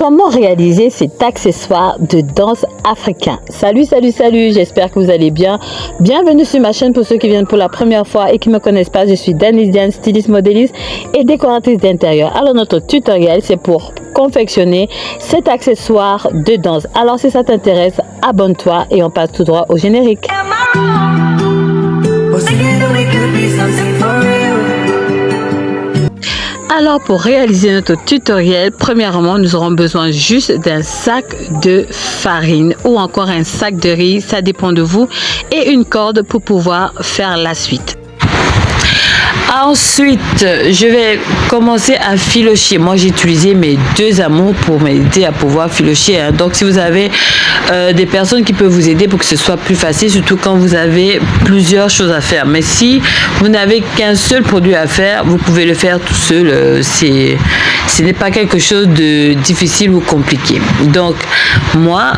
Comment réaliser cet accessoire de danse africain? Salut, j'espère que vous allez bien. Bienvenue sur ma chaîne pour ceux qui viennent pour la première fois et qui ne me connaissent pas. Je suis Denise Diane, styliste, modéliste et décoratrice d'intérieur. Alors notre tutoriel, c'est pour confectionner cet accessoire de danse. Alors si ça t'intéresse, abonne-toi et on passe tout droit au générique. Alors pour réaliser notre tutoriel, premièrement nous aurons besoin juste d'un sac de farine ou encore un sac de riz, ça dépend de vous, et une corde pour pouvoir faire la suite. Ensuite, je vais commencer à filocher. Moi, j'ai utilisé mes deux amours pour m'aider à pouvoir filocher. Donc, si vous avez des personnes qui peuvent vous aider pour que ce soit plus facile, surtout quand vous avez plusieurs choses à faire. Mais si vous n'avez qu'un seul produit à faire, vous pouvez le faire tout seul. Ce n'est pas quelque chose de difficile ou compliqué. Donc, moi,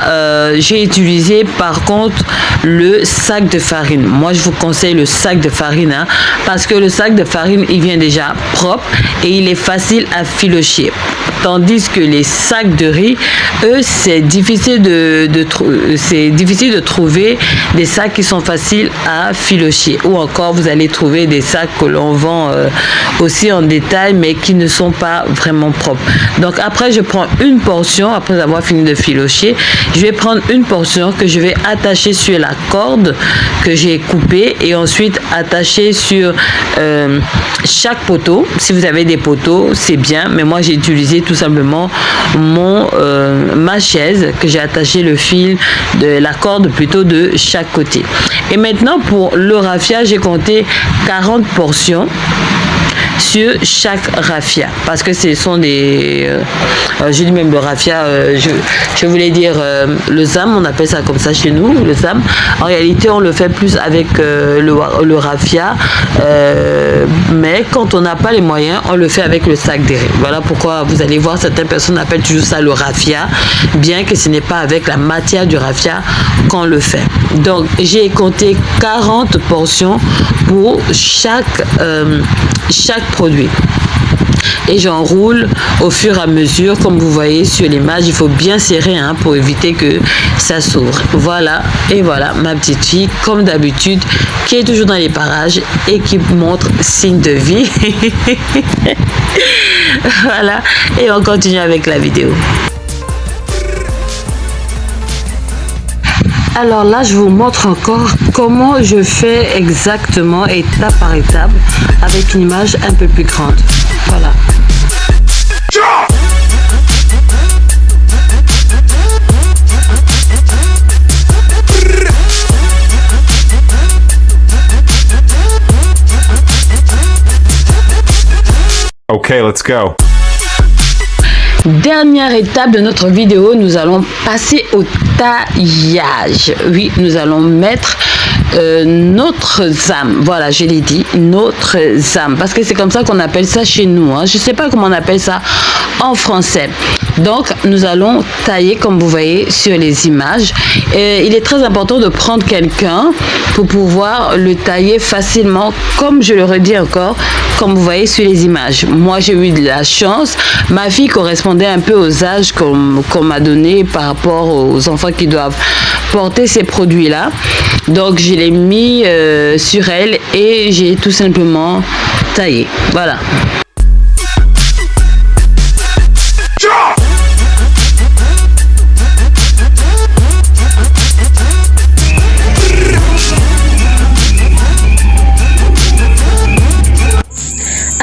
j'ai utilisé par contre le sac de farine. Moi, je vous conseille le sac de farine parce que le sac de farine, il vient déjà propre et il est facile à filocher. Tandis que les sacs de riz, eux, c'est difficile de trouver des sacs qui sont faciles à filocher. Ou encore, vous allez trouver des sacs que l'on vend aussi en détail, mais qui ne sont pas vraiment propres. Donc après, je prends une portion, après avoir fini de filocher, je vais prendre une portion que je vais attacher sur la corde que j'ai coupée et ensuite attacher sur chaque poteau. Si vous avez des poteaux, c'est bien, mais moi j'ai utilisé tout simplement ma chaise que j'ai attaché le fil de la corde plutôt de chaque côté. Et maintenant pour le raffia, j'ai compté 40 portions sur chaque raffia parce que ce sont des je dis même le raffia, je voulais dire le zam, on appelle ça comme ça chez nous, le zam. En réalité on le fait plus avec le raffia, mais quand on n'a pas les moyens, on le fait avec le sac de riz. Voilà pourquoi vous allez voir certaines personnes appellent toujours ça le raffia, bien que ce n'est pas avec la matière du raffia qu'on le fait. Donc j'ai compté 40 portions pour chaque produit et j'enroule au fur et à mesure. Comme vous voyez sur l'image, il faut bien serrer pour éviter que ça s'ouvre. Voilà, et voilà ma petite fille comme d'habitude qui est toujours dans les parages et qui montre signe de vie. Voilà, et on continue avec la vidéo. Alors là, je vous montre encore comment je fais exactement étape par étape avec une image un peu plus grande. Voilà. Okay, let's go. Dernière étape de notre vidéo, nous allons passer au taillage. Oui, nous allons mettre notre zam. Voilà, je l'ai dit, notre zam, parce que c'est comme ça qu'on appelle ça chez nous. Je ne sais pas comment on appelle ça en français. Donc, nous allons tailler comme vous voyez sur les images. Il est très important de prendre quelqu'un pour pouvoir le tailler facilement, comme je le redis encore, comme vous voyez sur les images. Moi, j'ai eu de la chance. Ma fille correspondait un peu aux âges qu'on m'a donné par rapport aux enfants qui doivent porter ces produits-là. Donc, je l'ai mis sur elle et j'ai tout simplement taillé. Voilà.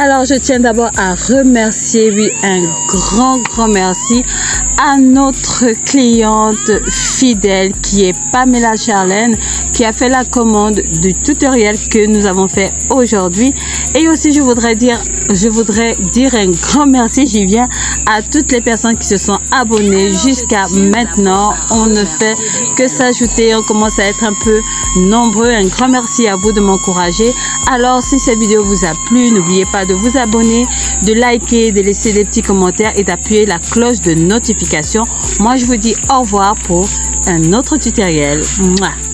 Alors, je tiens d'abord à remercier, oui, un grand merci à notre cliente fidèle qui est Pamela Charlène, qui a fait la commande du tutoriel que nous avons fait aujourd'hui. Et aussi, je voudrais dire un grand merci, j'y viens, à toutes les personnes qui se sont abonnées jusqu'à maintenant. On ne fait que s'ajouter, on commence à être un peu nombreux. Un grand merci à vous de m'encourager. Alors, si cette vidéo vous a plu, n'oubliez pas de vous abonner, de liker, de laisser des petits commentaires et d'appuyer la cloche de notification. Moi, je vous dis au revoir pour un autre tutoriel. Mouah.